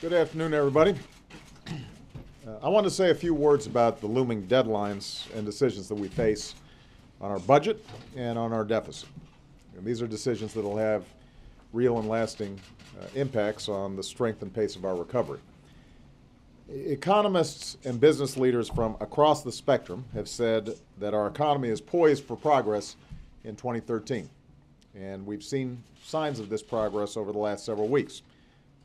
Good afternoon, everybody. I want to say a few words about the looming deadlines and decisions that we face on our budget and on our deficit. And these are decisions that will have real and lasting impacts on the strength and pace of our recovery. Economists and business leaders from across the spectrum have said that our economy is poised for progress in 2013. And we've seen signs of this progress over the last several weeks.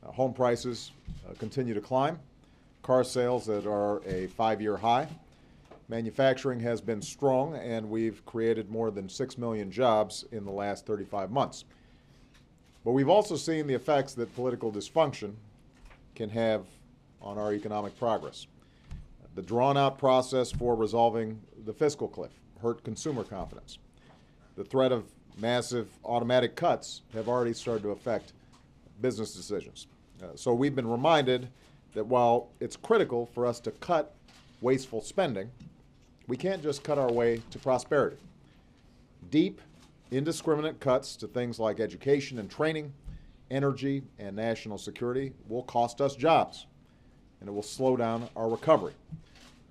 Home prices continue to climb. Car sales that are a 5-year high. Manufacturing has been strong, and we've created more than 6 million jobs in the last 35 months. But we've also seen the effects that political dysfunction can have on our economic progress. The drawn-out process for resolving the fiscal cliff hurt consumer confidence. The threat of massive automatic cuts have already started to affect business decisions. So we've been reminded that while it's critical for us to cut wasteful spending, we can't just cut our way to prosperity. Deep, indiscriminate cuts to things like education and training, energy, and national security will cost us jobs, and it will slow down our recovery.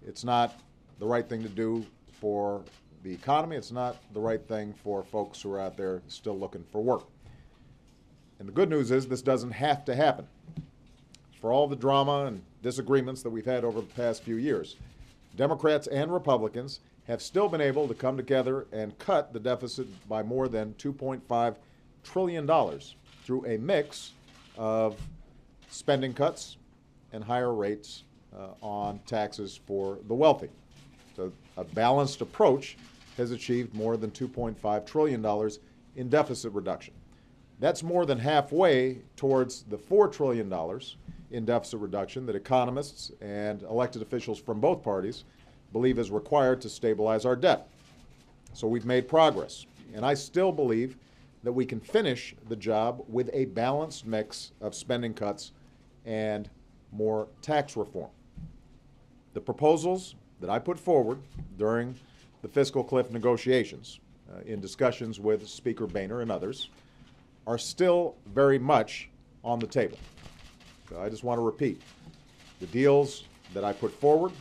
It's not the right thing to do for the economy. It's not the right thing for folks who are out there still looking for work. And the good news is this doesn't have to happen. For all the drama and disagreements that we've had over the past few years, Democrats and Republicans have still been able to come together and cut the deficit by more than $2.5 trillion through a mix of spending cuts and higher rates on taxes for the wealthy. So a balanced approach has achieved more than $2.5 trillion in deficit reduction. That's more than halfway towards the $4 trillion in deficit reduction that economists and elected officials from both parties believe is required to stabilize our debt. So we've made progress, and I still believe that we can finish the job with a balanced mix of spending cuts and more tax reform. The proposals that I put forward during the fiscal cliff negotiations in discussions with Speaker Boehner and others are still very much on the table. So I just want to repeat, the deals that I put forward,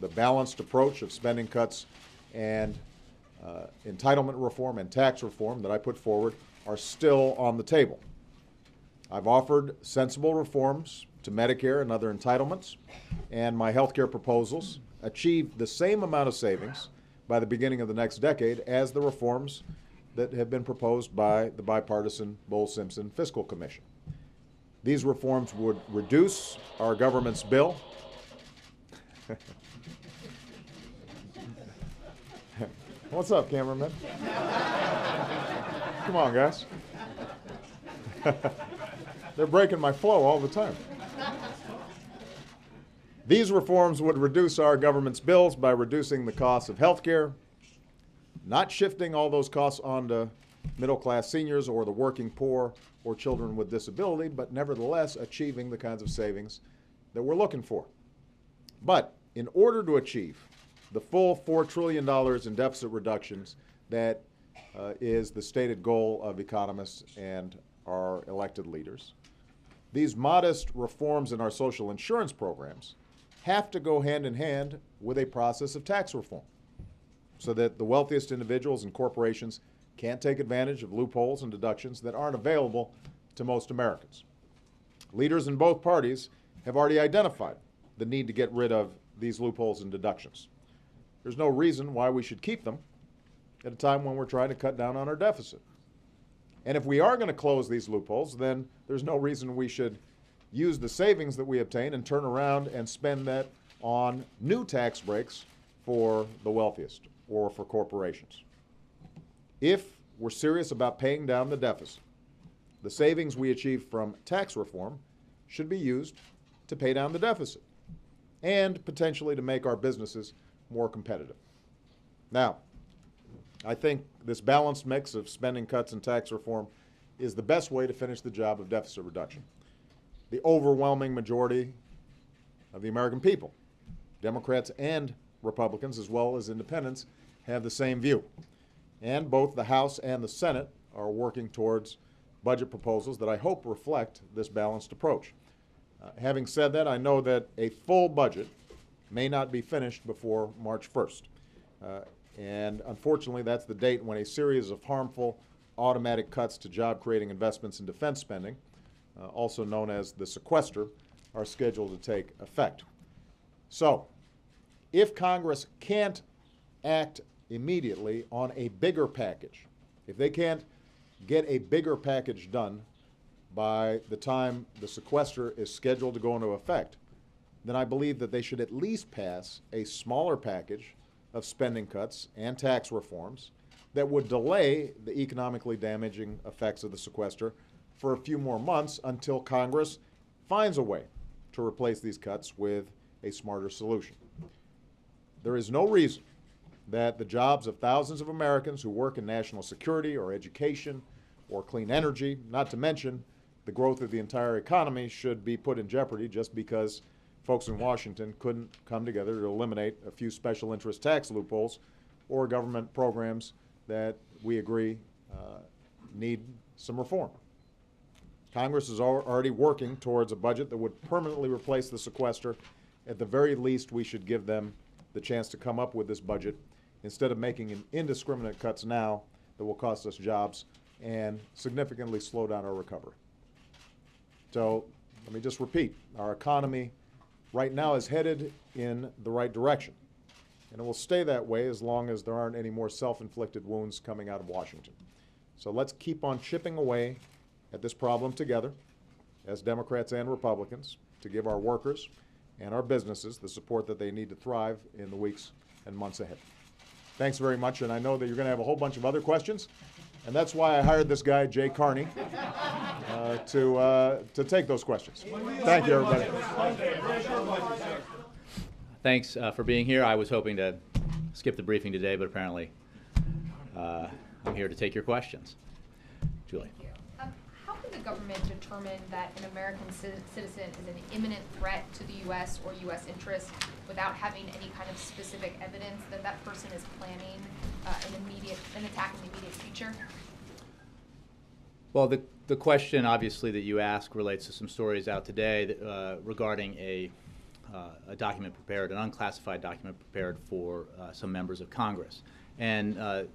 the balanced approach of spending cuts and entitlement reform and tax reform that I put forward are still on the table. I've offered sensible reforms to Medicare and other entitlements, and my health care proposals achieve the same amount of savings by the beginning of the next decade as the reforms that have been proposed by the bipartisan Bowles-Simpson Fiscal Commission. These reforms would reduce our government's bill. What's up, cameraman? Come on, guys. They're breaking my flow all the time. These reforms would reduce our government's bills by reducing the cost of health care, not shifting all those costs onto middle-class seniors or the working poor or children with disability, but nevertheless achieving the kinds of savings that we're looking for. But in order to achieve the full $4 trillion in deficit reductions that is the stated goal of economists and our elected leaders, these modest reforms in our social insurance programs have to go hand in hand with a process of tax reform so that the wealthiest individuals and corporations can't take advantage of loopholes and deductions that aren't available to most Americans. Leaders in both parties have already identified the need to get rid of these loopholes and deductions. There's no reason why we should keep them at a time when we're trying to cut down on our deficit. And if we are going to close these loopholes, then there's no reason we should use the savings that we obtain and turn around and spend that on new tax breaks for the wealthiest or for corporations. If we're serious about paying down the deficit, the savings we achieve from tax reform should be used to pay down the deficit and potentially to make our businesses more competitive. Now, I think this balanced mix of spending cuts and tax reform is the best way to finish the job of deficit reduction. The overwhelming majority of the American people, Democrats and Republicans as well as independents, have the same view. And both the House and the Senate are working towards budget proposals that I hope reflect this balanced approach. Having said that, I know that a full budget may not be finished before March 1st. And unfortunately, that's the date when a series of harmful automatic cuts to job-creating investments in defense spending, also known as the sequester, are scheduled to take effect. So, if Congress can't act immediately on a bigger package, if they can't get a bigger package done by the time the sequester is scheduled to go into effect, then I believe that they should at least pass a smaller package of spending cuts and tax reforms that would delay the economically damaging effects of the sequester for a few more months until Congress finds a way to replace these cuts with a smarter solution. There is no reason that the jobs of thousands of Americans who work in national security or education or clean energy, not to mention the growth of the entire economy, should be put in jeopardy just because folks in Washington couldn't come together to eliminate a few special interest tax loopholes or government programs that we agree need some reform. Congress is already working towards a budget that would permanently replace the sequester. At the very least, we should give them the chance to come up with this budget instead of making indiscriminate cuts now that will cost us jobs and significantly slow down our recovery. So let me just repeat, our economy right now is headed in the right direction, and it will stay that way as long as there aren't any more self-inflicted wounds coming out of Washington. So let's keep on chipping away at this problem together as Democrats and Republicans to give our workers and our businesses the support that they need to thrive in the weeks and months ahead. Thanks very much, and I know that you're going to have a whole bunch of other questions, and that's why I hired this guy, Jay Carney, to take those questions. Thank you, everybody. Thanks for being here. I was hoping to skip the briefing today, but apparently I'm here to take your questions. Julie. How can the government determine that an American citizen is an imminent threat to the U.S. or U.S. interests without having any kind of specific evidence that that person is planning an attack in the immediate future? Well, the question, obviously, that you ask relates to some stories out today that, regarding a document prepared, an unclassified document prepared for some members of Congress, and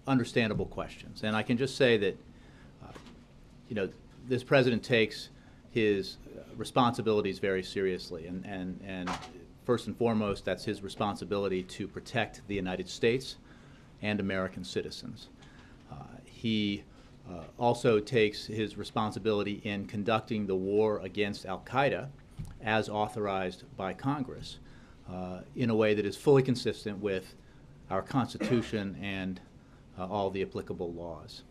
understandable questions. And I can just say that, this president takes his responsibilities very seriously, and first and foremost, that's his responsibility to protect the United States and American citizens. He also takes his responsibility in conducting the war against al-Qaeda as authorized by Congress in a way that is fully consistent with our Constitution and all the applicable laws.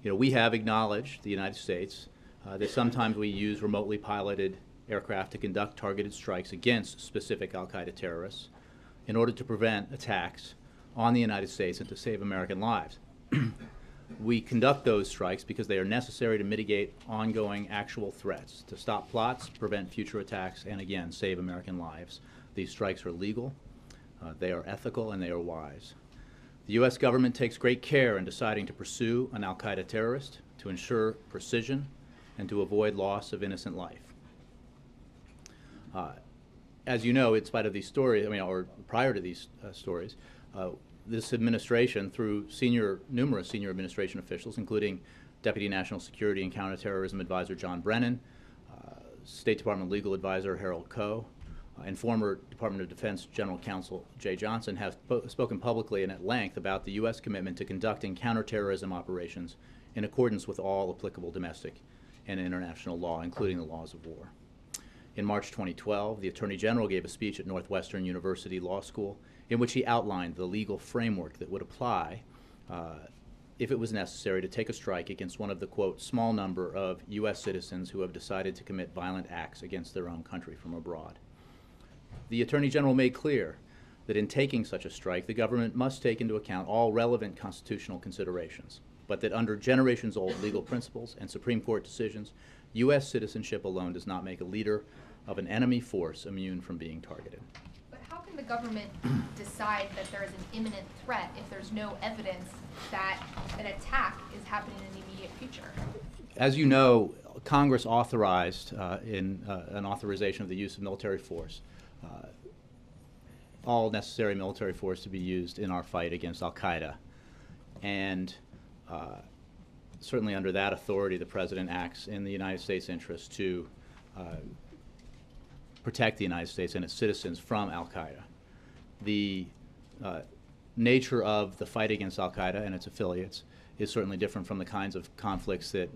We have acknowledged, the United States, that sometimes we use remotely piloted aircraft to conduct targeted strikes against specific al-Qaeda terrorists in order to prevent attacks on the United States and to save American lives. We conduct those strikes because they are necessary to mitigate ongoing actual threats, to stop plots, prevent future attacks, and again, save American lives. These strikes are legal, they are ethical, and they are wise. The U.S. government takes great care in deciding to pursue an al-Qaeda terrorist to ensure precision and to avoid loss of innocent life. As you know, in spite of these stories, or prior to these stories, this administration, through numerous senior administration officials, including Deputy National Security and Counterterrorism Advisor John Brennan, State Department Legal Advisor Harold Koh, and former Department of Defense General Counsel Jay Johnson, have spoken publicly and at length about the U.S. commitment to conducting counterterrorism operations in accordance with all applicable domestic and international law, including the laws of war. In March 2012, the Attorney General gave a speech at Northwestern University Law School in which he outlined the legal framework that would apply if it was necessary to take a strike against one of the, quote, small number of U.S. citizens who have decided to commit violent acts against their own country from abroad. The Attorney General made clear that in taking such a strike, the government must take into account all relevant constitutional considerations, but that under generations-old legal principles and Supreme Court decisions, U.S. citizenship alone does not make a leader of an enemy force immune from being targeted. But how can the government decide that there is an imminent threat if there's no evidence that an attack is happening in the immediate future? As you know, Congress authorized in an authorization of the use of military force, all necessary military force to be used in our fight against al-Qaeda. And certainly under that authority, the President acts in the United States' interest to protect the United States and its citizens from al-Qaeda. The nature of the fight against al-Qaeda and its affiliates is certainly different from the kinds of conflicts that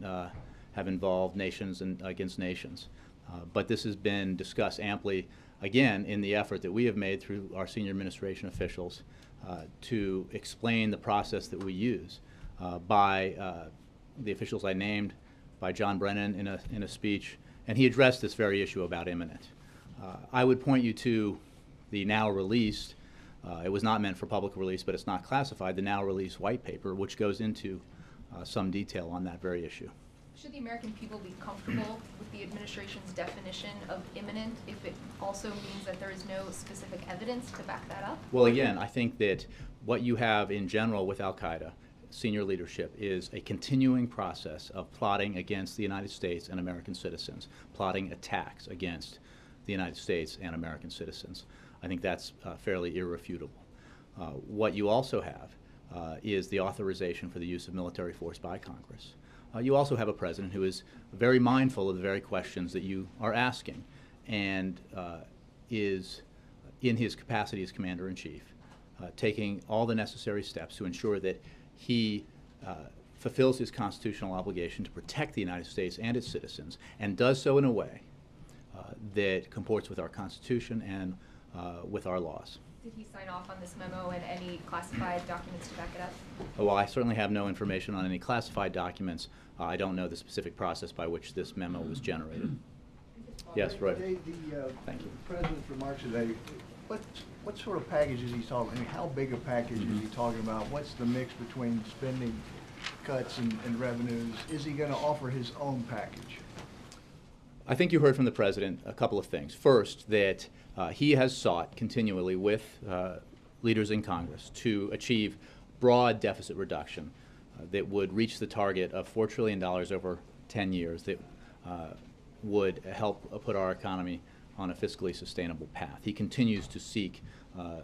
have involved nations and against nations. But this has been discussed amply, again, in the effort that we have made through our senior administration officials to explain the process that we use by the officials I named, by John Brennan in a speech, and he addressed this very issue about imminent. I would point you to the now released, it was not meant for public release, but it's not classified, the now released white paper, which goes into some detail on that very issue. Should the American people be comfortable with the administration's definition of imminent if it also means that there is no specific evidence to back that up? Well, again, I think that what you have in general with al-Qaeda, senior leadership, is a continuing process of plotting against the United States and American citizens, plotting attacks against the United States and American citizens. I think that's fairly irrefutable. What you also have is the authorization for the use of military force by Congress. You also have a president who is very mindful of the very questions that you are asking and is, in his capacity as Commander-in-Chief, taking all the necessary steps to ensure that he fulfills his constitutional obligation to protect the United States and its citizens, and does so in a way that comports with our Constitution and with our laws. Did he sign off on this memo and any classified documents to back it up? Well, I certainly have no information on any classified documents. I don't know the specific process by which this memo was generated. Yes, Roy. Thank you. The President's remarks today, what sort of package is he talking? I mean, how big a package is he talking about? What's the mix between spending cuts and revenues? Is he going to offer his own package? I think you heard from the President a couple of things. First, that he has sought continually with leaders in Congress to achieve broad deficit reduction that would reach the target of $4 trillion over 10 years that would help put our economy on a fiscally sustainable path. He continues to seek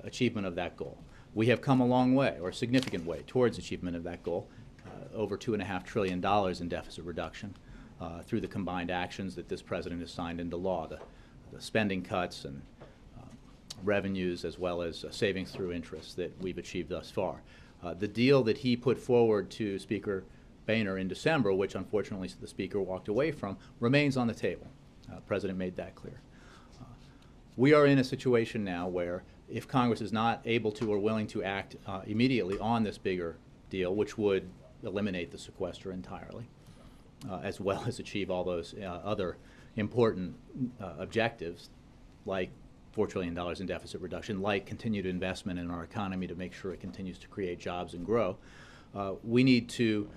achievement of that goal. We have come a long way, or a significant way, towards achievement of that goal, over $2.5 trillion in deficit reduction through the combined actions that this President has signed into law, the spending cuts and revenues, as well as savings through interest that we've achieved thus far. The deal that he put forward to Speaker Boehner in December, which unfortunately the Speaker walked away from, remains on the table. The President made that clear. We are in a situation now where if Congress is not able to or willing to act immediately on this bigger deal, which would eliminate the sequester entirely, as well as achieve all those other important objectives, like $4 trillion in deficit reduction, like continued investment in our economy to make sure it continues to create jobs and grow, we need to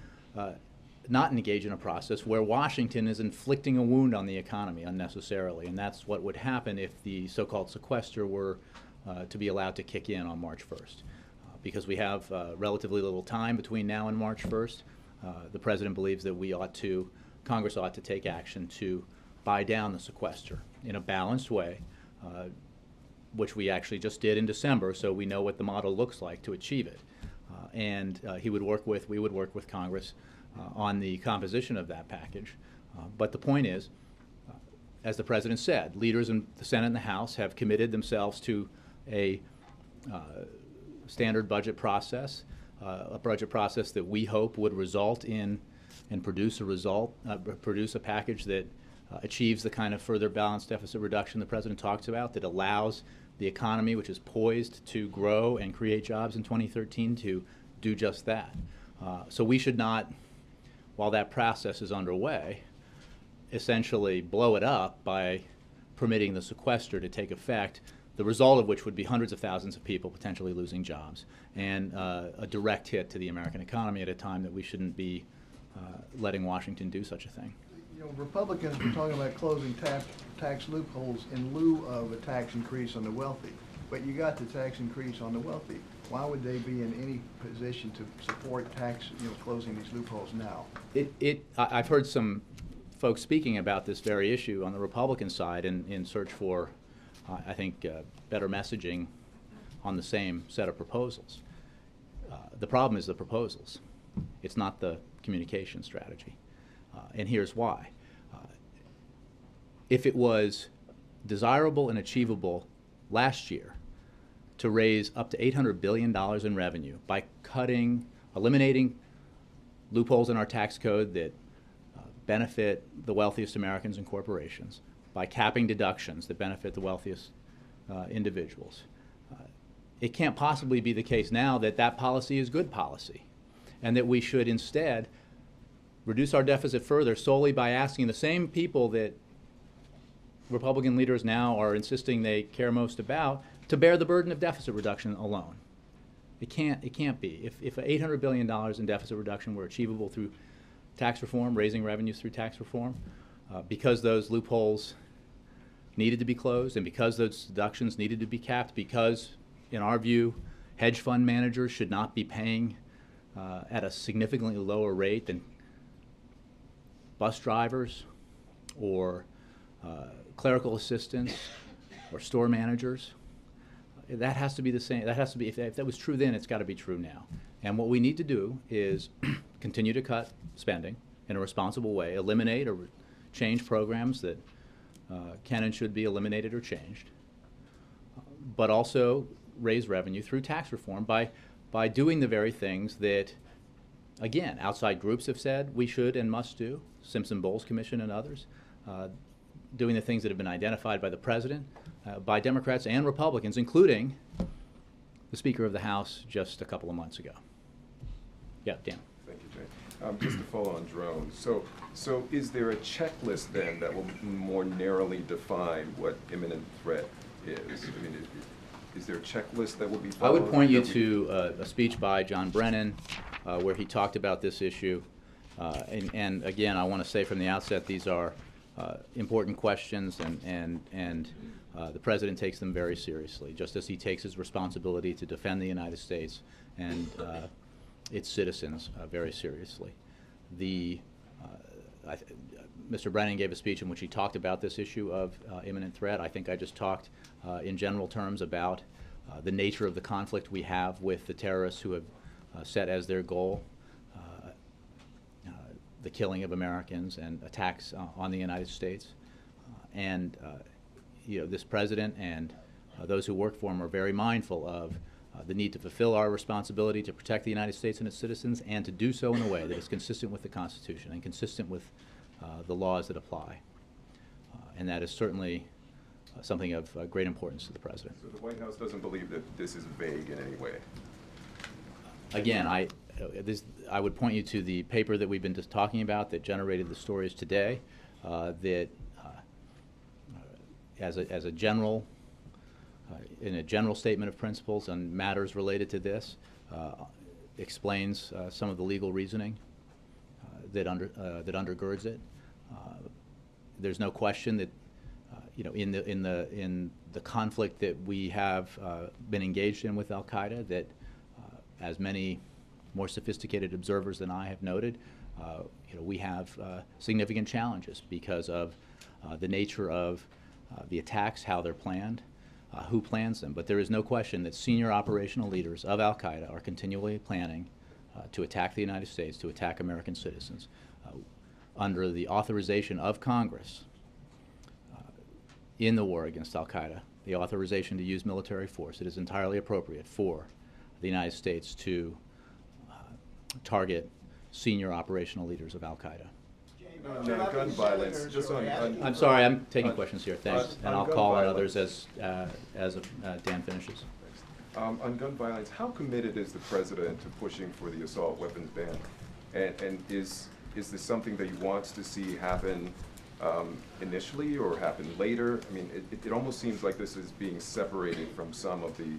not engage in a process where Washington is inflicting a wound on the economy unnecessarily, and that's what would happen if the so-called sequester were to be allowed to kick in on March 1st. Because we have relatively little time between now and March 1st, the President believes that Congress ought to take action to buy down the sequester in a balanced way, which we actually just did in December, so we know what the model looks like to achieve it. We would work with Congress on the composition of that package. But the point is, as the President said, leaders in the Senate and the House have committed themselves to a standard budget process, a budget process that we hope would result in and produce a package that achieves the kind of further balanced deficit reduction the President talks about, that allows the economy, which is poised to grow and create jobs in 2013, to do just that. So we should not, while that process is underway, essentially blow it up by permitting the sequester to take effect, the result of which would be hundreds of thousands of people potentially losing jobs and a direct hit to the American economy at a time that we shouldn't be letting Washington do such a thing. You know, Republicans were talking about closing tax loopholes in lieu of a tax increase on the wealthy, but you got the tax increase on the wealthy. Why would they be in any position to support closing these loopholes now? I've heard some folks speaking about this very issue on the Republican side in search for, I think, better messaging on the same set of proposals. The problem is the proposals. It's not the communication strategy. And here's why. If it was desirable and achievable last year to raise up to $800 billion in revenue by eliminating loopholes in our tax code that benefit the wealthiest Americans and corporations, by capping deductions that benefit the wealthiest individuals, it can't possibly be the case now that that policy is good policy, and that we should instead reduce our deficit further solely by asking the same people that Republican leaders now are insisting they care most about to bear the burden of deficit reduction alone. It can't be. If $800 billion in deficit reduction were achievable through tax reform, raising revenues through tax reform, because those loopholes needed to be closed and because those deductions needed to be capped, because, in our view, hedge fund managers should not be paying at a significantly lower rate than bus drivers or clerical assistants or store managers. That has to be the same. That has to be, if that was true then, it's got to be true now. And what we need to do is continue to cut spending in a responsible way, eliminate or change programs that can and should be eliminated or changed, but also raise revenue through tax reform by doing the very things that, again, outside groups have said we should and must do, Simpson-Bowles Commission and others, doing the things that have been identified by the President, by Democrats and Republicans, including the Speaker of the House just a couple of months ago. Yeah, Dan. Thank you, Jay. Just to follow on drones, so is there a checklist then that will more narrowly define what imminent threat is? I mean, is there a checklist that will be followed? I would point you to a speech by John Brennan where he talked about this issue. And again, I want to say from the outset, these are important questions, and the President takes them very seriously, just as he takes his responsibility to defend the United States and its citizens very seriously. Mr. Brennan gave a speech in which he talked about this issue of imminent threat. I think I just talked in general terms about the nature of the conflict we have with the terrorists who have set as their goal the killing of Americans and attacks on the United States. And this President and those who work for him are very mindful of the need to fulfill our responsibility to protect the United States and its citizens, and to do so in a way that is consistent with the Constitution and consistent with the laws that apply. And that is certainly something of great importance to the President. So the White House doesn't believe that this is vague in any way? Again, I would point you to the paper that we've been just talking about that generated the stories today, that as a general, in a general statement of principles on matters related to this, explains some of the legal reasoning that undergirds it. There's no question that in the conflict that we have been engaged in with Al Qaeda, that as many more sophisticated observers than I have noted, we have significant challenges because of the nature of the attacks, how they're planned, who plans them. But there is no question that senior operational leaders of Al Qaeda are continually planning to attack the United States, to attack American citizens. Under the authorization of Congress in the war against Al Qaeda, the authorization to use military force, it is entirely appropriate for the United States to target senior operational leaders of Al Qaeda. On gun violence, just on I'm sorry, I'm taking questions here, thanks. And I'll call on others as Dan finishes. On gun violence, how committed is the President to pushing for the assault weapons ban? And is this something that he wants to see happen initially or happen later? I mean, it almost seems like this is being separated from some of the,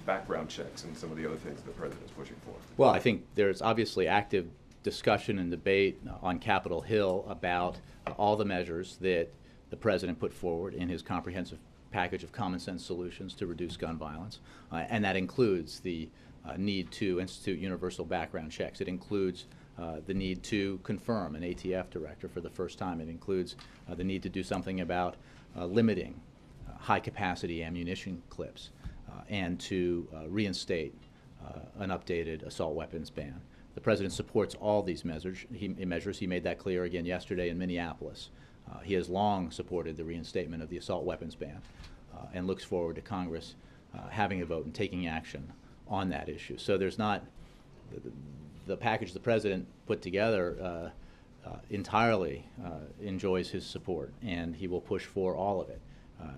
background checks and some of the other things the President is pushing for. Well, I think there's obviously active discussion and debate on Capitol Hill about all the measures that the President put forward in his comprehensive package of common sense solutions to reduce gun violence. And that includes the need to institute universal background checks. It includes the need to confirm an ATF director for the first time. It includes the need to do something about limiting high-capacity ammunition clips and to reinstate an updated assault weapons ban. The President supports all these measures. He made that clear again yesterday in Minneapolis. He has long supported the reinstatement of the assault weapons ban and looks forward to Congress having a vote and taking action on that issue. So there's not, the package the President put together entirely enjoys his support, and he will push for all of it.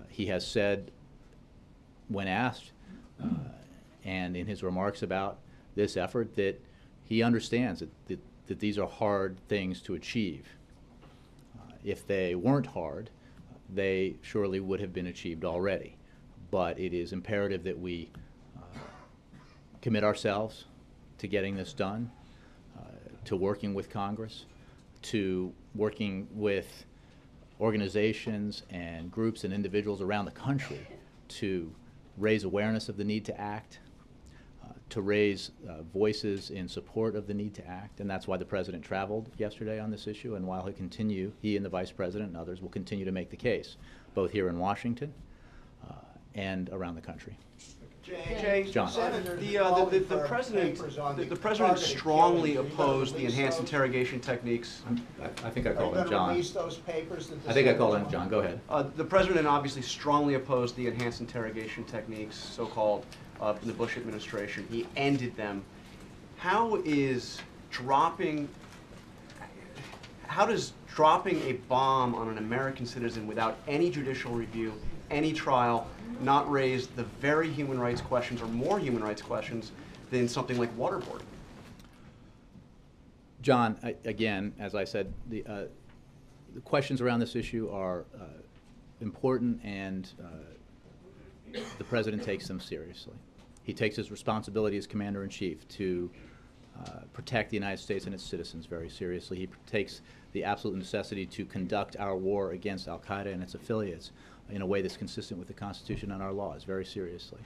He has said, when asked, and in his remarks about this effort, that he understands that these are hard things to achieve. If they weren't hard, they surely would have been achieved already. But it is imperative that we commit ourselves to getting this done, to working with Congress, to working with organizations and groups and individuals around the country to raise awareness of the need to act, to raise voices in support of the need to act, and that's why the President traveled yesterday on this issue, and while he and the Vice President and others will continue to make the case, both here in Washington and around the country. Jay, John. the president strongly opposed the enhanced interrogation techniques. I think I called him John. Release those papers that the I think I Senate called him don't John. want? Go ahead. The president obviously strongly opposed the enhanced interrogation techniques, so-called, in the Bush administration. He ended them. How does dropping a bomb on an American citizen without any judicial review, any trial, not raise the very human rights questions or more human rights questions than something like waterboarding? John, again, as I said, the questions around this issue are important, and the President takes them seriously. He takes his responsibility as Commander-in-Chief to protect the United States and its citizens very seriously. He takes the absolute necessity to conduct our war against al-Qaeda and its affiliates in a way that's consistent with the Constitution and our laws very seriously.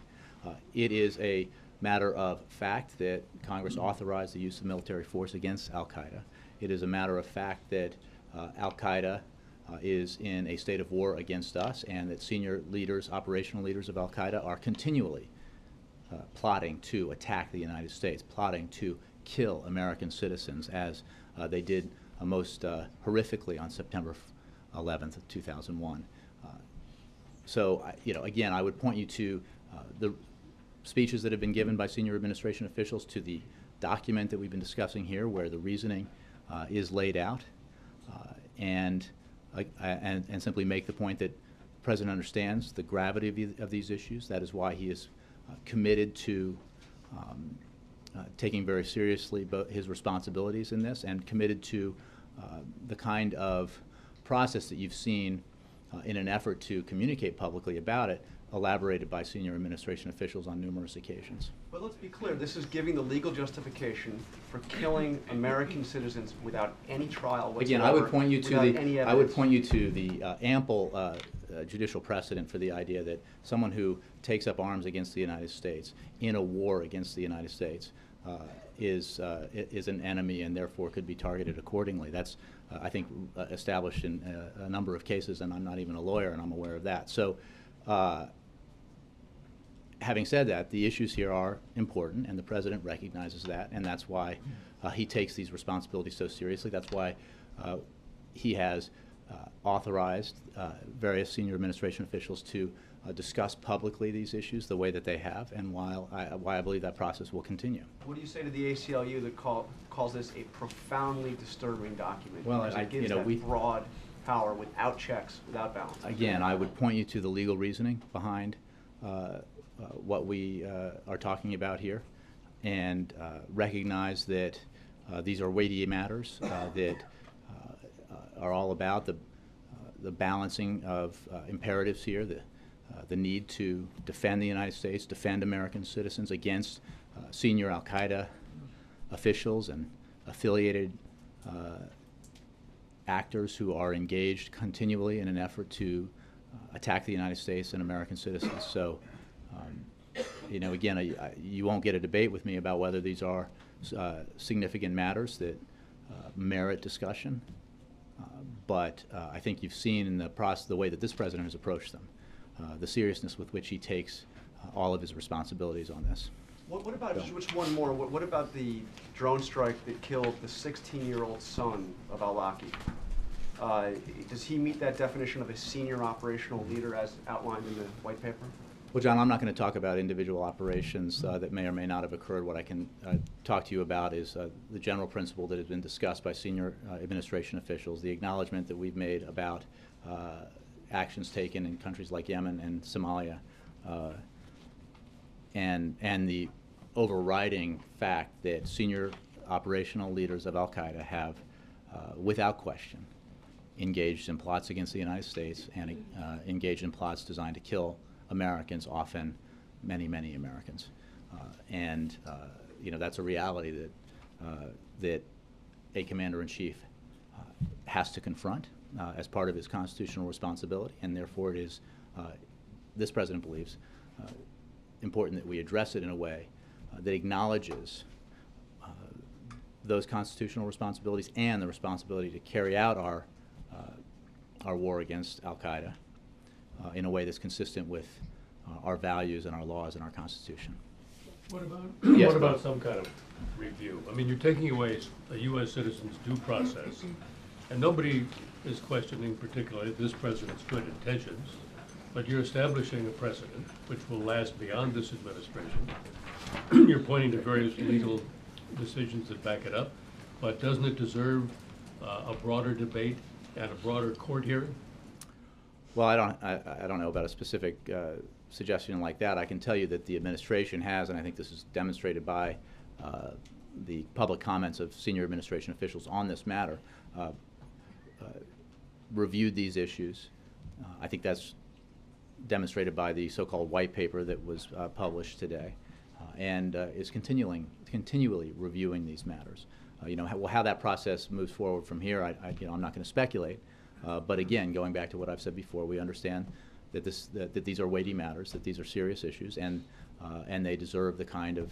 It is a matter of fact that Congress authorized the use of military force against al-Qaeda. It is a matter of fact that al-Qaeda is in a state of war against us, and that senior leaders, operational leaders of al-Qaeda, are continually plotting to attack the United States, plotting to kill American citizens, as they did most horrifically on September 11th of 2001. So, again, I would point you to the speeches that have been given by senior administration officials, to the document that we've been discussing here, where the reasoning is laid out, and simply make the point that the President understands the gravity of these issues. That is why he is committed to taking very seriously his responsibilities in this, and committed to the kind of process that you've seen in an effort to communicate publicly about it, elaborated by senior administration officials on numerous occasions. But let's be clear, this is giving the legal justification for killing American citizens without any trial whatsoever. Again, I would point you to the ample judicial precedent for the idea that someone who takes up arms against the United States in a war against the United States is an enemy, and therefore could be targeted accordingly. That's I think established in a number of cases, and I'm not even a lawyer, and I'm aware of that. So, having said that, the issues here are important, and the President recognizes that, and that's why he takes these responsibilities so seriously. That's why he has authorized various senior administration officials to discuss publicly these issues the way that they have, and why I believe that process will continue. What do you say to the ACLU that calls this a profoundly disturbing document? Well, because it gives that broad power without checks, without balance. Again, I would point you to the legal reasoning behind what we are talking about here, and recognize that these are weighty matters that are all about the balancing of imperatives here, the need to defend the United States, defend American citizens against senior al-Qaeda officials and affiliated actors who are engaged continually in an effort to attack the United States and American citizens. So, again, you won't get a debate with me about whether these are significant matters that merit discussion. But I think you've seen in the process the way that this president has approached them, the seriousness with which he takes all of his responsibilities on this. What about, just one more, what about the drone strike that killed the 16-year-old son of al-Awlaki? Does he meet that definition of a senior operational leader as outlined in the white paper? Well, John, I'm not going to talk about individual operations that may or may not have occurred. What I can talk to you about is the general principle that has been discussed by senior administration officials, the acknowledgement that we've made about actions taken in countries like Yemen and Somalia, and the overriding fact that senior operational leaders of al-Qaeda have, without question, engaged in plots against the United States and engaged in plots designed to kill Americans, often many, many Americans. You know, that's a reality that a commander-in-chief has to confront as part of his constitutional responsibility, and therefore it is, this president believes, important that we address it in a way that acknowledges those constitutional responsibilities and the responsibility to carry out our war against al-Qaeda in a way that's consistent with our values and our laws and our Constitution. What about, Yes, what about some kind of review? I mean, you're taking away a U.S. citizen's due process, and nobody is questioning particularly this president's good intentions, but you're establishing a precedent which will last beyond this administration. You're pointing to various legal decisions that back it up, but doesn't it deserve a broader debate and a broader court hearing? Well, I don't know about a specific suggestion like that. I can tell you that the administration has, and I think this is demonstrated by the public comments of senior administration officials on this matter, reviewed these issues. I think that's demonstrated by the so-called white paper that was published today, and is continually reviewing these matters. You know, how that process moves forward from here, I'm not going to speculate. But again, going back to what I've said before, we understand that that these are weighty matters, that these are serious issues, and they deserve the kind of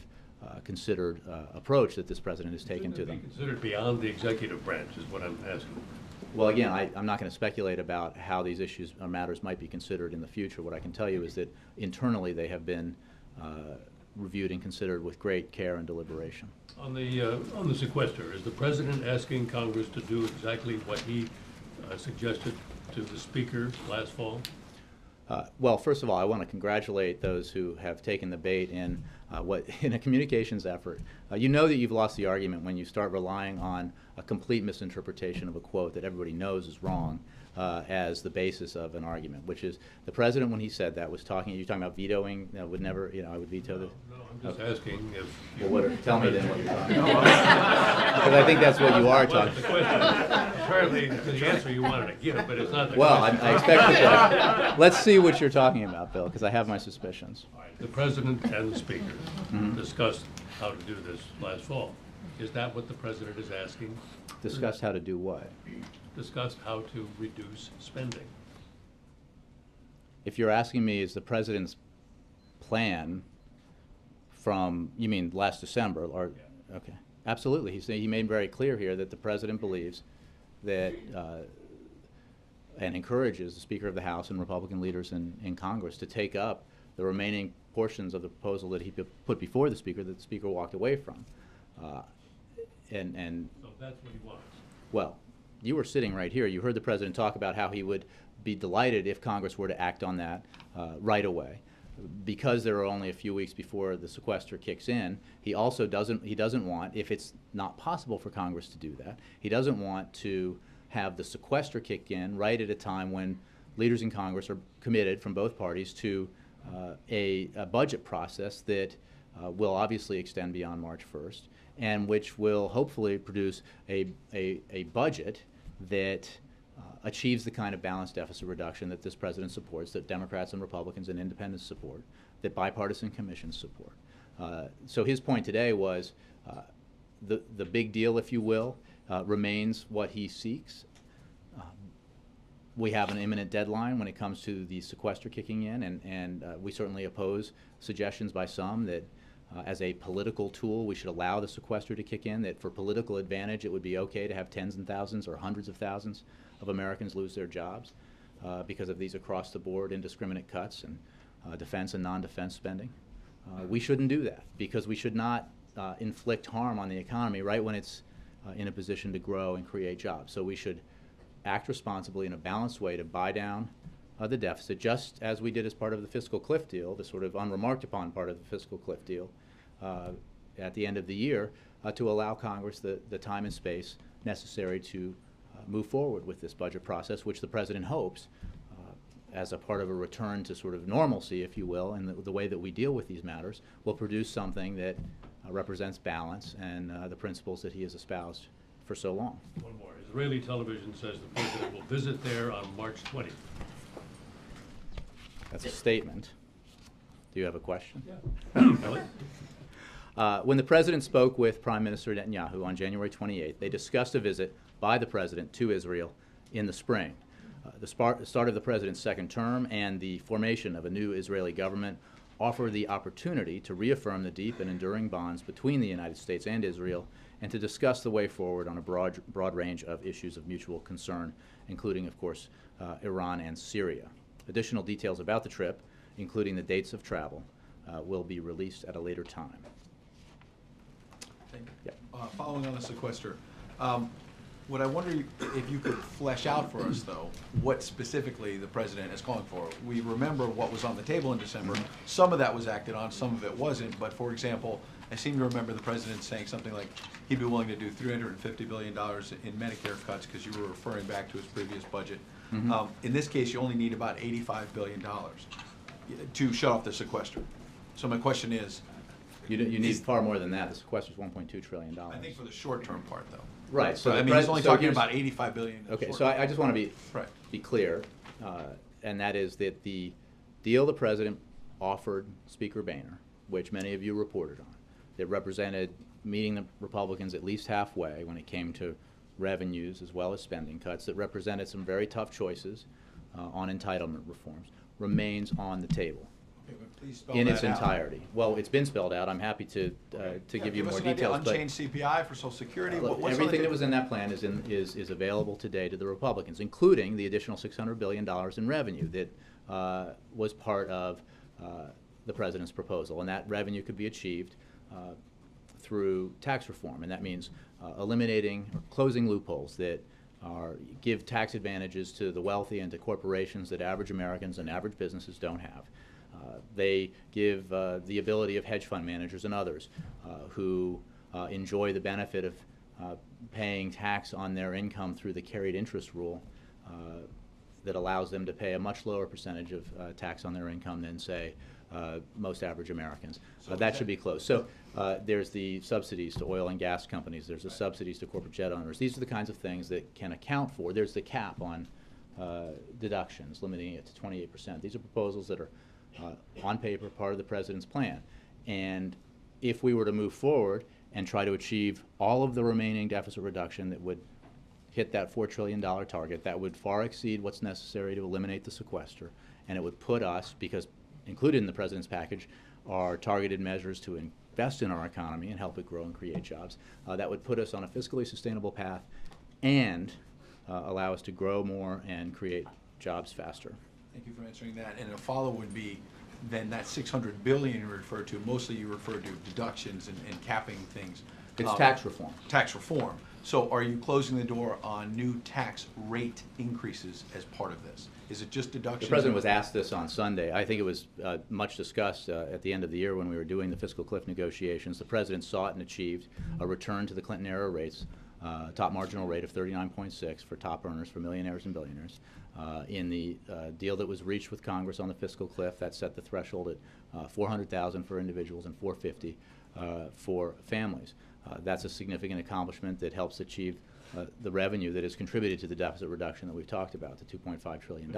considered approach that this president has taken to them. Considered beyond the executive branch is what I'm asking. Well, again, I'm not going to speculate about how these issues or matters might be considered in the future. What I can tell you is that internally they have been reviewed and considered with great care and deliberation. On the sequester, is the president asking Congress to do exactly what he suggested to the Speaker last fall? Well, first of all, I want to congratulate those who have taken the bait in in a communications effort. You know that you've lost the argument when you start relying on a complete misinterpretation of a quote that everybody knows is wrong as the basis of an argument, which is the president, when he said that, was talking. You're talking about vetoing. Would never, I would veto this. No, I'm just asking if. Well, tell me then what you're talking about. Because I think that's what you are talking The question, apparently, the answer you wanted to give, but it's not the Well, question. I expect you to. Let's see what you're talking about, Bill, because I have my suspicions. The president and the Speaker discussed how to do this last fall. Is that what the president is asking? Discussed how to do what? Discussed how to reduce spending. If you're asking me, is the president's plan from, you mean last December, or, okay. Absolutely, he made very clear here that the president believes that, and encourages the Speaker of the House and Republican leaders in Congress to take up the remaining portions of the proposal that he put before the Speaker that the Speaker walked away from. And So that's what he wants. well, you were sitting right here. You heard the president talk about how he would be delighted if Congress were to act on that right away. Because there are only a few weeks before the sequester kicks in, he also doesn't want, if it's not possible for Congress to do that, he doesn't want to have the sequester kick in right at a time when leaders in Congress are committed from both parties to a budget process that will obviously extend beyond March 1st, and which will hopefully produce a budget that achieves the kind of balanced deficit reduction that this president supports, that Democrats and Republicans and independents support, that bipartisan commissions support. So his point today was the big deal, if you will, remains what he seeks. We have an imminent deadline when it comes to the sequester kicking in, and we certainly oppose suggestions by some that as a political tool. We should allow the sequester to kick in, that for political advantage it would be okay to have tens and thousands or hundreds of thousands of Americans lose their jobs because of these across-the-board indiscriminate cuts and defense and non-defense spending. We shouldn't do that, because we should not inflict harm on the economy right when it's in a position to grow and create jobs. So we should act responsibly in a balanced way to buy down the deficit, just as we did as part of the fiscal cliff deal, the sort of unremarked upon part of the fiscal cliff deal at the end of the year, to allow Congress the time and space necessary to move forward with this budget process, which the President hopes, as a part of a return to sort of normalcy, if you will, and the way that we deal with these matters, will produce something that represents balance and the principles that he has espoused for so long. One more. Israeli television says the president will visit there on March 20th. That's a statement. Do you have a question? Yeah. Really? When the President spoke with Prime Minister Netanyahu on January 28th, they discussed a visit by the President to Israel in the spring. The start of the President's second term and the formation of a new Israeli government offer the opportunity to reaffirm the deep and enduring bonds between the United States and Israel, and to discuss the way forward on a broad range of issues of mutual concern, including, of course, Iran and Syria. Additional details about the trip, including the dates of travel, will be released at a later time. Yeah. Following on the sequester, what I wonder if you could flesh out for us, though, what specifically the President is calling for. We remember what was on the table in December. Some of that was acted on, some of it wasn't. But, for example, I seem to remember the President saying something like he'd be willing to do $350 billion in Medicare cuts, because you were referring back to his previous budget. Mm-hmm. In this case, you only need about $85 billion to shut off the sequester. So my question is, You need far more than that. The sequester is $1.2 trillion. I think for the short-term part, though. Right. So I the mean, he's only talking here's- about $85 billion. Okay, so I just want to Right. be clear, and that is that the deal the President offered Speaker Boehner, which many of you reported on, that represented meeting the Republicans at least halfway when it came to revenues as well as spending cuts, that represented some very tough choices on entitlement reforms, remains on the table Okay, but please spell in that its out. entirety. Well, it's been spelled out. I'm happy to give you more details. But Unchanged CPI for Social Security. look, What's on the everything that table? was in that plan is available today to the Republicans, including the additional $600 billion in revenue that was part of the President's proposal. And that revenue could be achieved through tax reform. And that means eliminating or closing loopholes that give tax advantages to the wealthy and to corporations that average Americans and average businesses don't have. They give the ability of hedge fund managers and others who enjoy the benefit of paying tax on their income through the carried interest rule that allows them to pay a much lower percentage of tax on their income than, say, most average Americans. That should be closed. So there's the subsidies to oil and gas companies. There's the subsidies to corporate jet owners. These are the kinds of things that can account for. There's the cap on deductions, limiting it to 28%. These are proposals that are on paper part of the President's plan. And if we were to move forward and try to achieve all of the remaining deficit reduction that would hit that $4 trillion target, that would far exceed what's necessary to eliminate the sequester. And it would put us, because included in the President's package are targeted measures to invest in our economy and help it grow and create jobs, that would put us on a fiscally sustainable path and allow us to grow more and create jobs faster. Thank you for answering that. And a follow would be, then that $600 billion you referred to, mostly you referred to deductions and capping things. It's tax reform. Tax reform. So are you closing the door on new tax rate increases as part of this? Is it just deductions? The President was asked this on Sunday. I think it was much discussed at the end of the year when we were doing the fiscal cliff negotiations. The President sought and achieved a return to the Clinton-era rates, top marginal rate of 39.6 for top earners, for millionaires and billionaires. In the deal that was reached with Congress on the fiscal cliff, that set the threshold at $400,000 for individuals and $450,000 for families. That's a significant accomplishment that helps achieve the revenue that is contributed to the deficit reduction that we've talked about, the $2.5 trillion.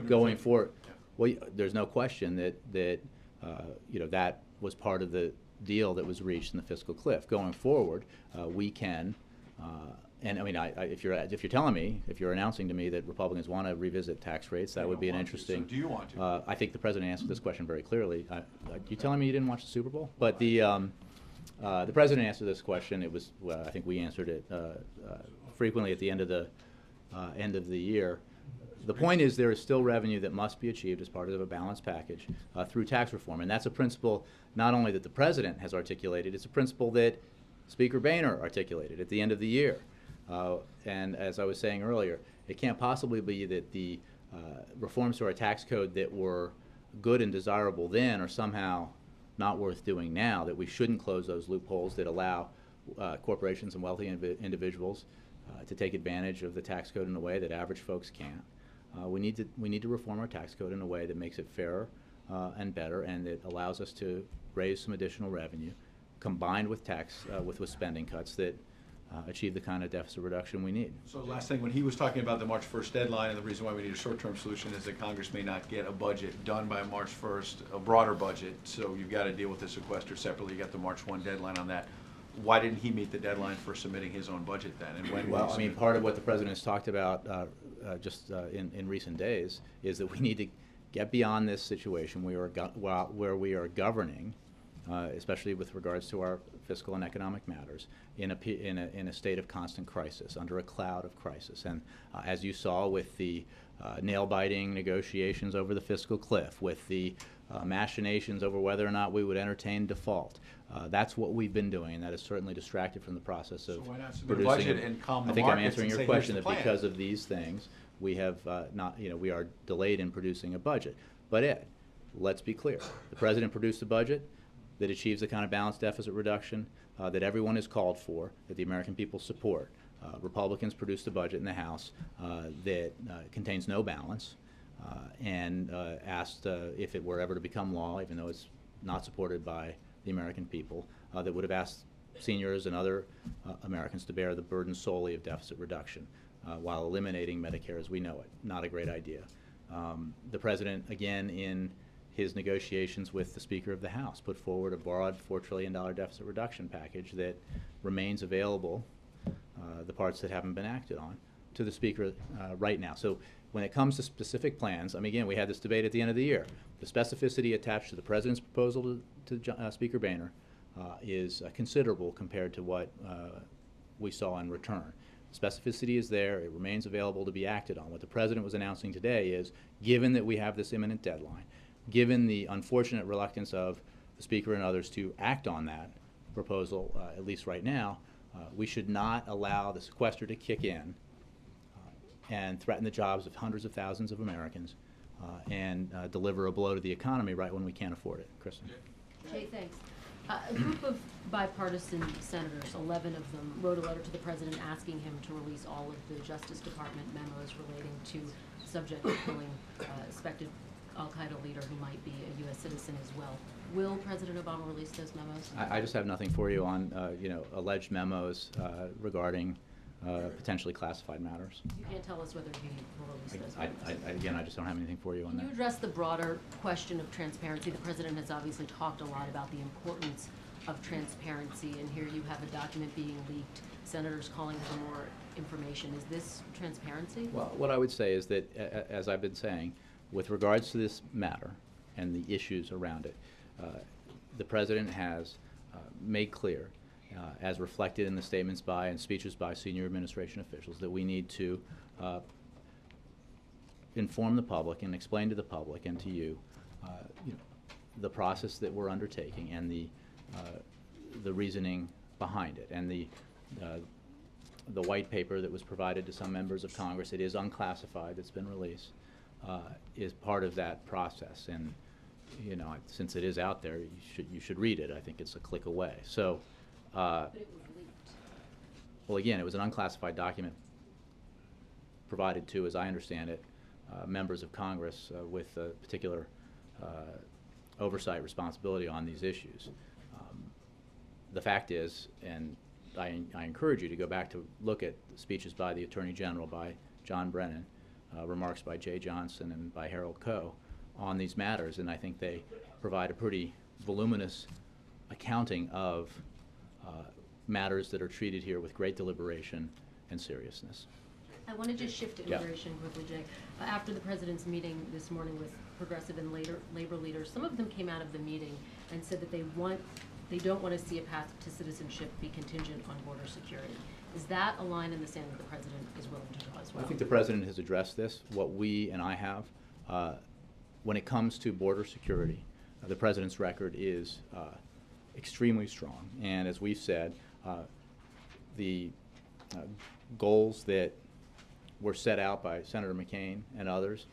Going forward, well, there's no question that that was part of the deal that was reached in the fiscal cliff. Going forward, we can And I mean, if you're telling me, if you're announcing to me that Republicans want to revisit tax rates, that They would don't be an want to. interesting. So do you want to? I think the president answered this question very clearly. You telling me you didn't watch the Super Bowl? But the president answered this question. It was, well, I think we answered it frequently at the end of the year. The point is there is still revenue that must be achieved as part of a balanced package through tax reform, and that's a principle not only that the president has articulated, it's a principle that Speaker Boehner articulated at the end of the year. And as I was saying earlier, it can't possibly be that the reforms to our tax code that were good and desirable then are somehow not worth doing now, that we shouldn't close those loopholes that allow corporations and wealthy individuals to take advantage of the tax code in a way that average folks can't. We need to reform our tax code in a way that makes it fairer and better, and that allows us to raise some additional revenue combined with with spending cuts that achieve the kind of deficit reduction we need. So last thing, when he was talking about the March 1st deadline, and the reason why we need a short-term solution is that Congress may not get a budget done by March 1st, a broader budget, so you've got to deal with the sequester separately. You got the March 1 deadline on that. Why didn't he meet the deadline for submitting his own budget then? And when Well, I mean, part of what the president has talked about in recent days is that we need to get beyond this situation where we are governing, especially with regards to our fiscal and economic matters, in a state of constant crisis, under a cloud of crisis. And as you saw with the nail-biting negotiations over the fiscal cliff, with the machinations over whether or not we would entertain default, that's what we've been doing, and that has certainly distracted from the process of So why not submit a producing. budget and calm the I think I'm markets answering and your say, question "Here's that the plan"? because of these things, we have we are delayed in producing a budget. But Ed, let's be clear. The president produced a budget that achieves the kind of balanced deficit reduction that everyone has called for, that the American people support. Republicans produced a budget in the House that contains no balance and asked if it were ever to become law, even though it's not supported by the American people, that would have asked seniors and other Americans to bear the burden solely of deficit reduction while eliminating Medicare as we know it. Not a great idea. The president, again, in his negotiations with the Speaker of the House, put forward a broad $4 trillion deficit reduction package that remains available, the parts that haven't been acted on, to the Speaker right now. So when it comes to specific plans, I mean, again, we had this debate at the end of the year. The specificity attached to the President's proposal to Speaker Boehner is considerable compared to what we saw in return. Specificity is there. It remains available to be acted on. What the President was announcing today is, given that we have this imminent deadline, given the unfortunate reluctance of the Speaker and others to act on that proposal, at least right now, we should not allow the sequester to kick in and threaten the jobs of hundreds of thousands of Americans and deliver a blow to the economy right when we can't afford it. Kristen. Jay, thanks. A group of bipartisan senators, 11 of them, wrote a letter to the president asking him to release all of the Justice Department memos relating to the subject of killing suspected al-Qaeda leader who might be a U.S. citizen as well. Will President Obama release those memos? I just have nothing for you on alleged memos regarding potentially classified matters. You can't tell us whether he will release those memos. I just don't have anything for you on Can that. you address the broader question of transparency? The president has obviously talked a lot about the importance of transparency, and here you have a document being leaked, senators calling for more information. Is this transparency? Well, what I would say is that, as I've been saying, with regards to this matter and the issues around it, the president has made clear, as reflected in the statements by and speeches by senior administration officials, that we need to inform the public and explain to the public and to you, the process that we're undertaking and the reasoning behind it. And the white paper that was provided to some members of Congress, it is unclassified, it's been released, is part of that process. And since it is out there, you should read it. I think it's a click away. So. But it was leaked. Well, again, it was an unclassified document provided to, as I understand it, members of Congress with a particular oversight responsibility on these issues. The fact is, and I encourage you to go back to look at speeches by the Attorney General, by John Brennan, remarks by Jay Johnson and by Harold Koh on these matters, and I think they provide a pretty voluminous accounting of matters that are treated here with great deliberation and seriousness. I want to just shift to Yeah. immigration quickly, Jay. After the president's meeting this morning with progressive and labor leaders, some of them came out of the meeting and said that they don't want to see a path to citizenship be contingent on border security. Is that a line in the sand that the president is willing to draw as well? I think the president has addressed this. What we and I have, when it comes to border security, the president's record is extremely strong. And as we've said, the goals that were set out by Senator McCain and others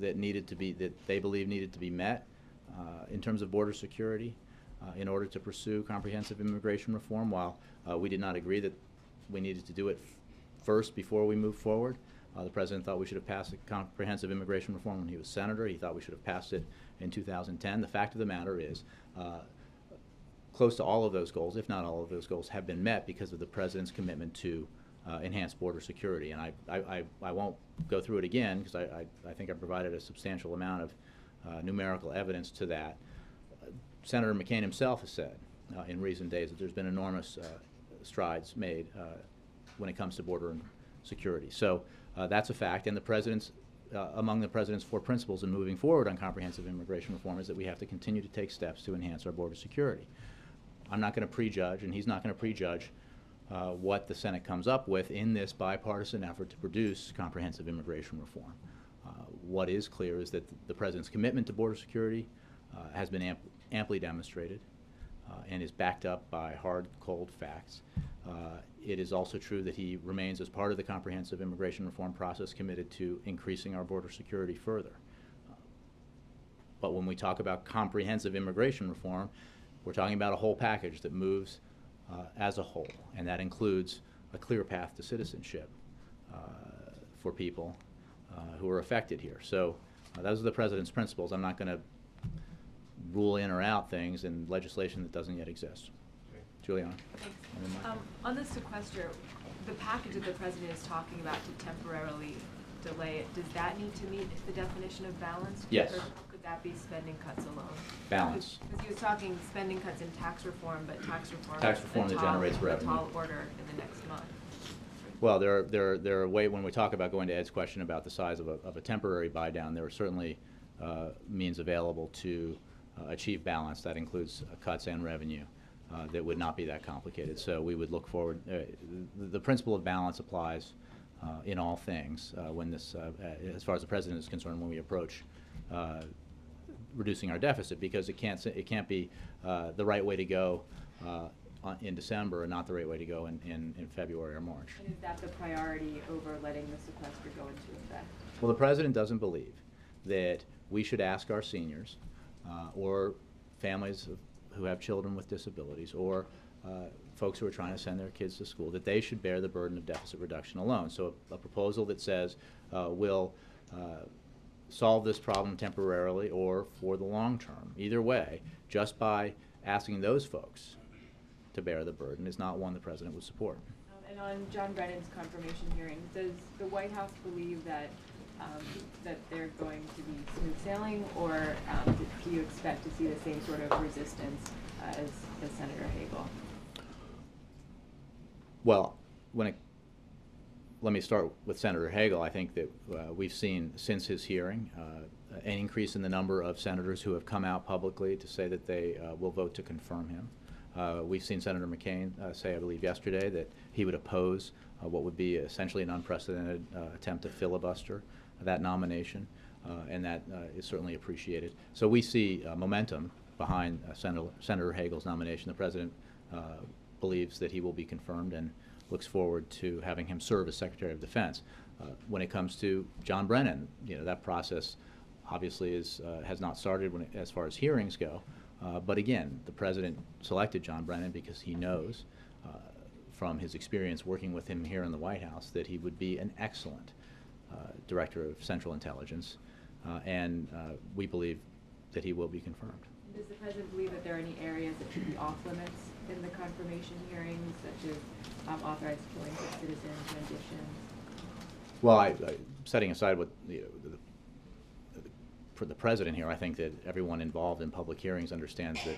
that they believe needed to be met in terms of border security in order to pursue comprehensive immigration reform. While we did not agree that we needed to do it first before we moved forward, the president thought we should have passed a comprehensive immigration reform when he was senator. He thought we should have passed it in 2010. The fact of the matter is, close to all of those goals, if not all of those goals, have been met because of the president's commitment to enhanced border security. And I won't go through it again because I think I provided a substantial amount of numerical evidence to that. Senator McCain himself has said in recent days that there's been enormous strides made when it comes to border and security. So that's a fact, and the president's among the president's 4 principles in moving forward on comprehensive immigration reform is that we have to continue to take steps to enhance our border security. I'm not going to prejudge, and he's not going to prejudge what the Senate comes up with in this bipartisan effort to produce comprehensive immigration reform. What is clear is that the president's commitment to border security has been amply demonstrated and is backed up by hard, cold facts. It is also true that he remains, as part of the comprehensive immigration reform process, committed to increasing our border security further. But when we talk about comprehensive immigration reform, we're talking about a whole package that moves as a whole, and that includes a clear path to citizenship for people who are affected here. So those are the president's principles. I'm not going to rule in or out things in legislation that doesn't yet exist. Juliana? Thanks. On the sequester, the package that the president is talking about to temporarily delay it, does that need to meet the definition of balance? Yes. Or could that be spending cuts alone? Balance. Because he was talking spending cuts in tax reform, but tax reform That generates revenue. a tall order in the next month. Well, there are ways, when we talk about going to Ed's question about the size of a temporary buy down, there are certainly means available to achieve balance. That includes cuts and revenue. That would not be that complicated. So we would look forward. The principle of balance applies in all things when this, as far as the president is concerned, when we approach reducing our deficit, because it can't be the right way to go in December and not the right way to go in February or March. And is that the priority over letting the sequester go into effect? Well, the president doesn't believe that we should ask our seniors or families who have children with disabilities or folks who are trying to send their kids to school, that they should bear the burden of deficit reduction alone. So a proposal that says we'll solve this problem temporarily or for the long term, either way, just by asking those folks to bear the burden, is not one the president would support. And on John Brennan's confirmation hearing, does the White House believe that that they're going to be smooth sailing, or do you expect to see the same sort of resistance as Senator Hagel? Well, let me start with Senator Hagel. I think that we've seen since his hearing an increase in the number of senators who have come out publicly to say that they will vote to confirm him. We've seen Senator McCain say, I believe yesterday, that he would oppose what would be essentially an unprecedented attempt to filibuster that nomination, and that is certainly appreciated. So we see momentum behind Senator Hagel's nomination. The president believes that he will be confirmed and looks forward to having him serve as Secretary of Defense. When it comes to John Brennan, that process obviously has not started as far as hearings go. But again, the president selected John Brennan because he knows from his experience working with him here in the White House that he would be an excellent Director of Central Intelligence, and we believe that he will be confirmed. Does the president believe that there are any areas that should be off limits in the confirmation hearings, such as authorized killings of citizens, renditions? Well, setting aside what for the president here, I think that everyone involved in public hearings understands that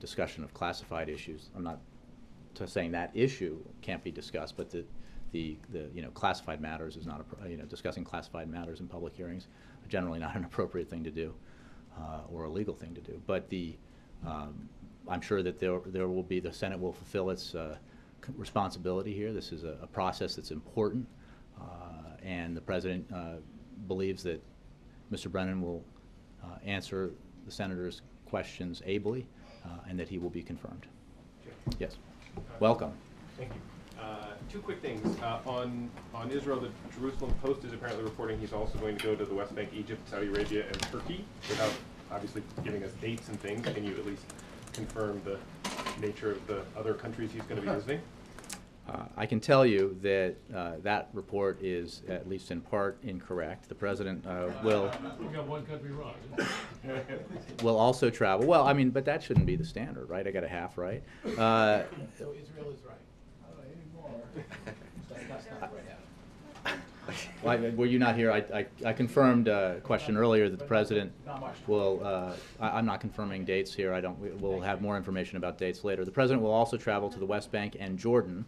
discussion of classified issues. I'm not to saying that issue can't be discussed, but the classified matters is not, discussing classified matters in public hearings are generally not an appropriate thing to do or a legal thing to do. But I'm sure that there will be, the Senate will fulfill its responsibility here. This is a process that's important, and the President believes that Mr. Brennan will answer the Senator's questions ably, and that he will be confirmed. Okay. Yes. Welcome. Thank you. Two quick things. On Israel, the Jerusalem Post is apparently reporting he's also going to go to the West Bank, Egypt, Saudi Arabia, and Turkey, without obviously giving us dates and things. Can you at least confirm the nature of the other countries he's going to be visiting? I can tell you that that report is, at least in part, incorrect. The President will We got one country wrong. will also travel. Well, I mean, but that shouldn't be the standard, right? I got a half right. So Israel is right. Well, were you not here? I confirmed a question earlier that the President will, I'm not confirming dates here. We'll have more information about dates later. The President will also travel to the West Bank and Jordan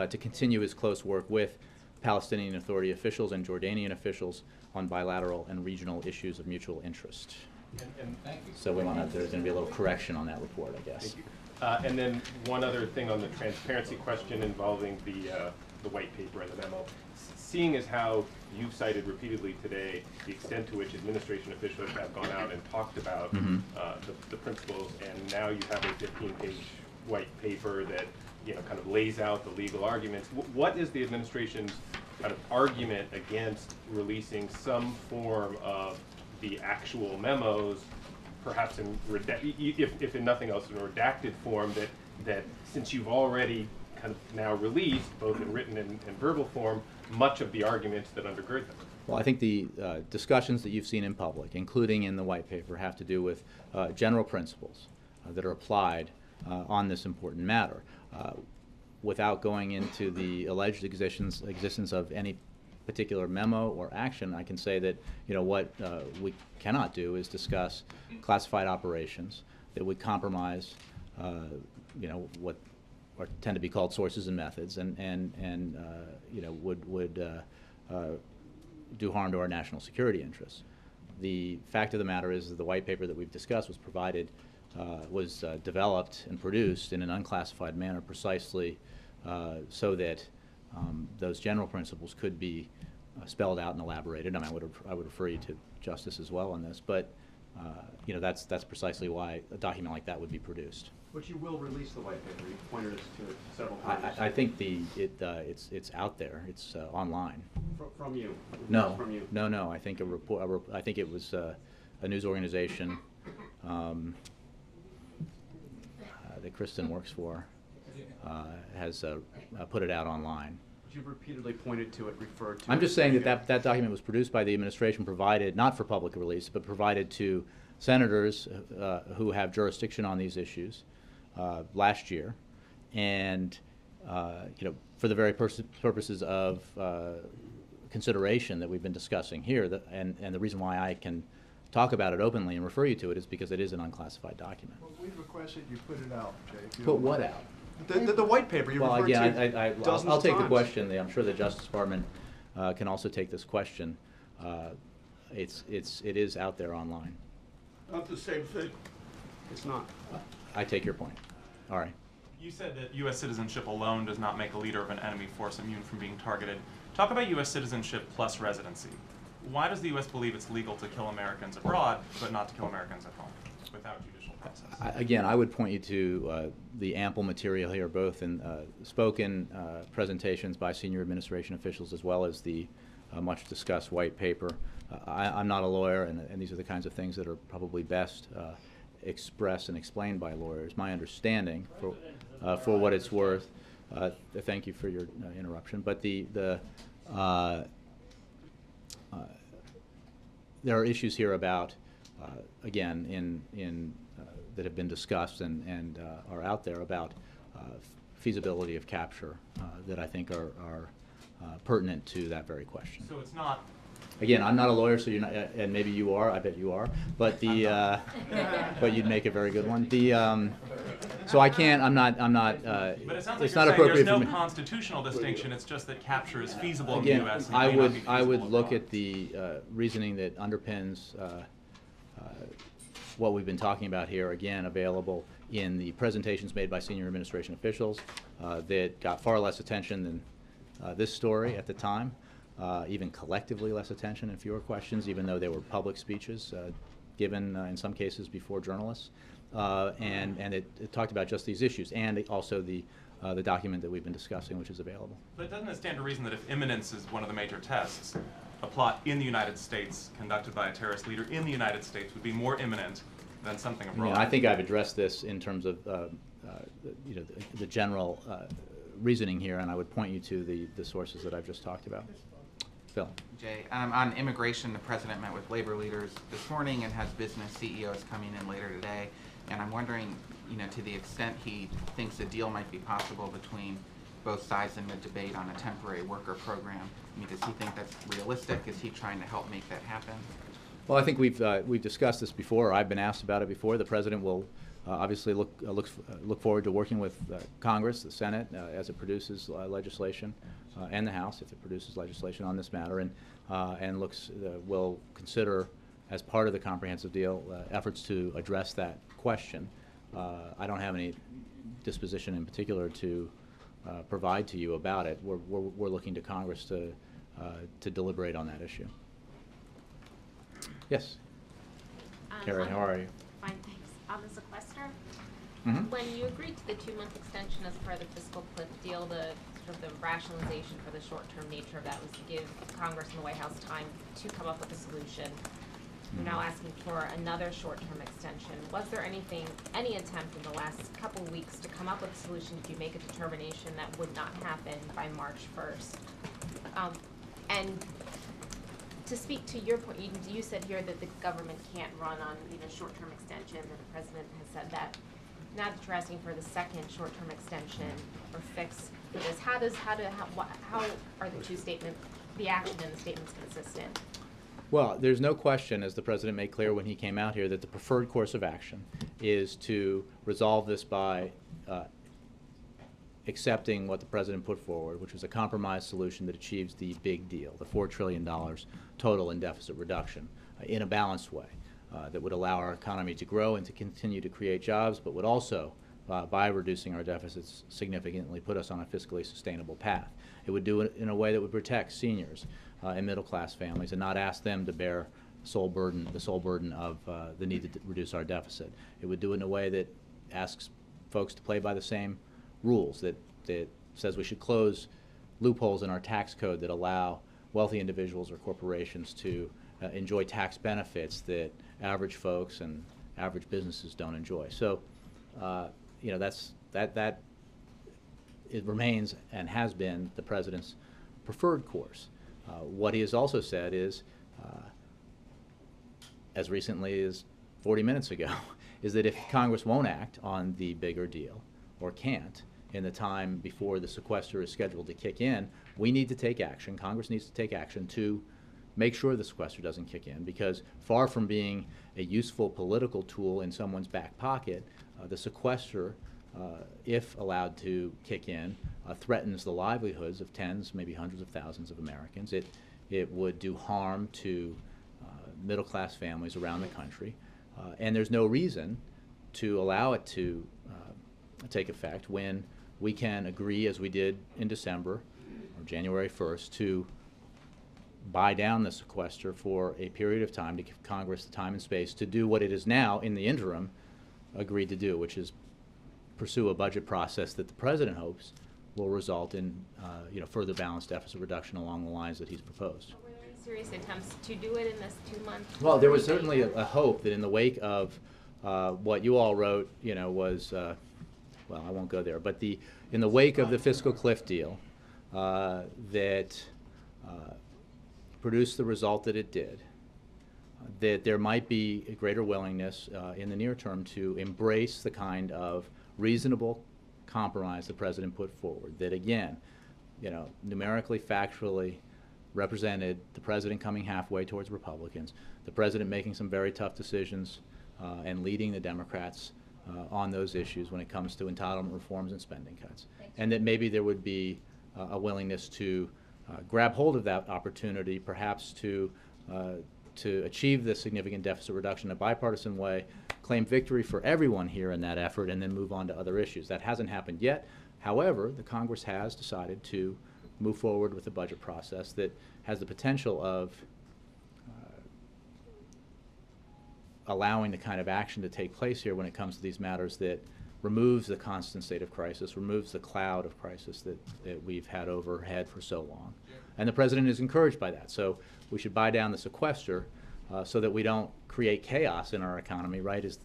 to continue his close work with Palestinian Authority officials and Jordanian officials on bilateral and regional issues of mutual interest. And So there's going to be a little correction on that report, I guess. thank you. And then one other thing on the transparency question involving the white paper and the memo. Seeing as how you've cited repeatedly today the extent to which administration officials have gone out and talked about the principles, and now you have a 15-page white paper that kind of lays out the legal arguments. What is the administration's kind of argument against releasing some form of the actual memos, perhaps in if in nothing else in a redacted form, that since you've already kind of now released, both in written and verbal form, much of the arguments that undergird them? Well, I think the discussions that you've seen in public, including in the white paper, have to do with general principles that are applied on this important matter. Without going into the alleged existence of any particular memo or action, I can say that what we cannot do is discuss classified operations that would compromise what tend to be called sources and methods, and would do harm to our national security interests. The fact of the matter is that the white paper that we've discussed was developed and produced in an unclassified manner precisely so that those general principles could be spelled out and elaborated. I mean, I would refer you to Justice as well on this, but that's precisely why a document like that would be produced. But you will release the white paper. You pointed us to it several times. I think it's out there. It's online. From you? No, From you? no. I think I think it was a news organization that Kristen works for has put it out online. But you've repeatedly pointed to it, referred to it. I'm just saying that document was produced by the administration, provided not for public release, but provided to senators who have jurisdiction on these issues last year, and for the very purposes of consideration that we've been discussing here, and the reason why I can talk about it openly and refer you to it is because it is an unclassified document. Well, we've requested you put it out, Jay. if you Put don't what mind. out? The white paper you Well, referred again, to dozens I'll of take the times. question. I'm sure the Justice Department can also take this question. It is out there online. Not the same thing. It's not. I take your point. All right. You said that U.S. citizenship alone does not make a leader of an enemy force immune from being targeted. Talk about U.S. citizenship plus residency. Why does the U.S. believe it's legal to kill Americans abroad, but not to kill Americans at home without judicial process? Again, I would point you to the ample material here, both in spoken presentations by senior administration officials as well as the much discussed white paper. I'm not a lawyer, and these are the kinds of things that are probably best expressed and explained by lawyers. My understanding, for what it's worth, thank you for your interruption, but there are issues here about, again, that have been discussed and are out there about feasibility of capture that I think are pertinent to that very question. So it's not again, I'm not a lawyer, so you're not, and maybe you are. I bet you are. But the, but you'd make a very good one. The, so I can't. I'm not. But it sounds like it's you're not saying appropriate there's for no me. constitutional distinction. It's just that capture is feasible in the Again, U.S. and I may not would be I would feasible look abroad. at the reasoning that underpins what we've been talking about here. Again, available in the presentations made by senior administration officials that got far less attention than this story at the time, even collectively less attention and fewer questions, even though they were public speeches given in some cases before journalists. And it talked about just these issues, and also the document that we've been discussing, which is available. But doesn't it stand to reason that if imminence is one of the major tests, a plot in the United States conducted by a terrorist leader in the United States would be more imminent than something abroad? Yeah, I think I've addressed this in terms of you know, the general reasoning here, and I would point you to the sources that I've just talked about. Phil. Jay, on immigration, the president met with labor leaders this morning and has business CEOs coming in later today. And I'm wondering, you know, to the extent he thinks a deal might be possible between both sides in the debate on a temporary worker program. I mean, does he think that's realistic? Is he trying to help make that happen? Well, I think we've discussed this before. I've been asked about it before. The president will obviously look forward to working with Congress, the Senate, as it produces legislation, and the House if it produces legislation on this matter, and will consider as part of the comprehensive deal efforts to address that question. I don't have any disposition in particular to provide to you about it. We're looking to Congress to deliberate on that issue. Yes. Carrie, how are you? Fine, thanks. On the sequester, Mm-hmm. when you agreed to the 2-month extension as part of the fiscal cliff deal, the sort of the rationalization for the short-term nature of that was to give Congress and the White House time to come up with a solution. You're now asking for another short-term extension. Was there any attempt in the last couple of weeks to come up with a solution if you make a determination that would not happen by March 1st? And to speak to your point, you said here that the government can't run on short-term extension, and the president has said that. Now that you're asking for the second short-term extension or fix for this, how are the two statements, the action and the statements, consistent? Well, there's no question, as the president made clear when he came out here, that the preferred course of action is to resolve this by accepting what the president put forward, which was a compromise solution that achieves the big deal, the $4 trillion total in deficit reduction, in a balanced way that would allow our economy to grow and to continue to create jobs, but would also, by reducing our deficits significantly, put us on a fiscally sustainable path. It would do it in a way that would protect seniors and middle-class families and not ask them to bear the sole burden of the need to reduce our deficit. It would do it in a way that asks folks to play by the same rules, that says we should close loopholes in our tax code that allow wealthy individuals or corporations to enjoy tax benefits that average folks and average businesses don't enjoy. So, you know, that it remains and has been the president's preferred course. What he has also said is, as recently as 40 minutes ago, is that if Congress won't act on the bigger deal, or can't, in the time before the sequester is scheduled to kick in, we need to take action. Congress needs to take action to make sure the sequester doesn't kick in, because far from being a useful political tool in someone's back pocket, the sequester, if allowed to kick in, threatens the livelihoods of tens, maybe hundreds of thousands of Americans. It would do harm to middle-class families around the country, and there's no reason to allow it to take effect when we can agree, as we did in December or January 1st, to buy down the sequester for a period of time to give Congress the time and space to do what it is now, in the interim, agreed to do, which is pursue a budget process that the president hopes will result in further balanced deficit reduction along the lines that he's proposed. Were there any serious attempts to do it in this 2-month? Well, there was certainly a hope that in the wake of what you all wrote, was, well, I won't go there, but in the wake of the fiscal cliff deal that produced the result that it did, that there might be a greater willingness in the near term to embrace the kind of reasonable compromise the president put forward, that again, numerically, factually, represented the president coming halfway towards Republicans, the president making some very tough decisions and leading the Democrats on those issues when it comes to entitlement reforms and spending cuts. And that maybe there would be a willingness to grab hold of that opportunity, perhaps to achieve the significant deficit reduction in a bipartisan way, claim victory for everyone here in that effort, and then move on to other issues. That hasn't happened yet. However, the Congress has decided to move forward with a budget process that has the potential of allowing the kind of action to take place here when it comes to these matters that removes the constant state of crisis, removes the cloud of crisis that we've had overhead for so long. And the president is encouraged by that. So we should buy down the sequester so that we don't create chaos in our economy, right, as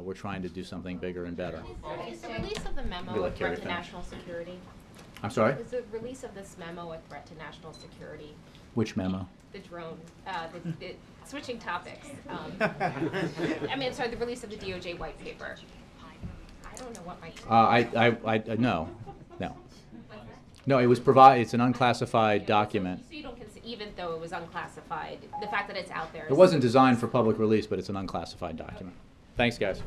we're trying to do something bigger and better. Is the release of the memo a threat to national security? I'm sorry? Is the release of this memo a threat to national security? Which memo? The drone, switching topics. I mean, sorry, the release of the DOJ white paper. I don't know what my. No, it was it's an unclassified document. So you don't even though it was unclassified, the fact that it's out there. It wasn't designed for public release, but it's an unclassified document. Thanks, guys.